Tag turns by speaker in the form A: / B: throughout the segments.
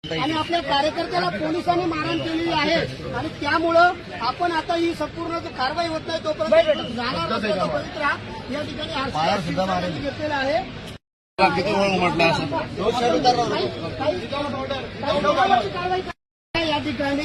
A: आणि आपल्या कार्यकर्त्याला पोलिसांनी मारहाण केलेली आहे आणि त्यामुळं आपण आता ही संपूर्ण कारवाई होत नाही तोपर्यंत जाणार तोपर्यंत या ठिकाणी घेतलेला आहे।
B: किती वेळ म्हटलं असं
A: या ठिकाणी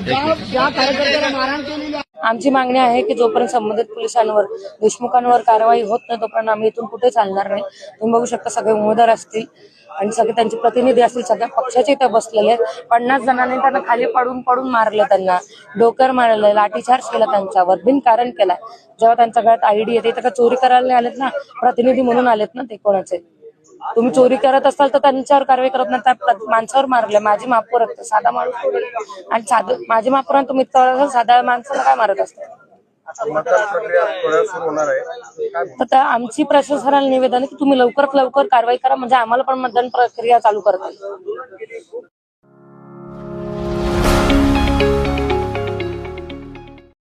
A: ज्या कार्यकर्त्याला मारहाण केलेली आहे।
C: आमची मागणी आहे की जोपर्यंत संबंधित पोलिसांवर देशमुखांवर कारवाई होत नाही तोपर्यंत आम्ही इथून कुठे चालणार नाही। तुम्ही बघू शकता सगळे उमेदवार असतील आणि सगळे त्यांचे प्रतिनिधी असतील, सगळ्या पक्षाचे इथे बसलेले आहेत। 50 जणांनी त्यांना खाली पडून मारलं, त्यांना डोक्यावर मारलं, लाठीचार्ज केला, त्यांच्यावर बिनकारण केलाय। जेव्हा त्यांच्या गळ्यात आयडी येते तर चोरी करायला आलेत ना, प्रतिनिधी म्हणून आलेत ना ते कोणाचे। तुम्ही चोरी करत असाल तर त्यांच्यावर कारवाई करत नाही, त्या माणसावर मारले। माझी माफवर साधा माणूस आणि साधं माझी माफवर तुम्ही इतकं साधा माणसाला काय मारत असता? तर आमची प्रशासनाला निवेदन आहे की तुम्ही लवकरात लवकर कारवाई करा, म्हणजे आम्हाला पण मतदान प्रक्रिया चालू करता येईल।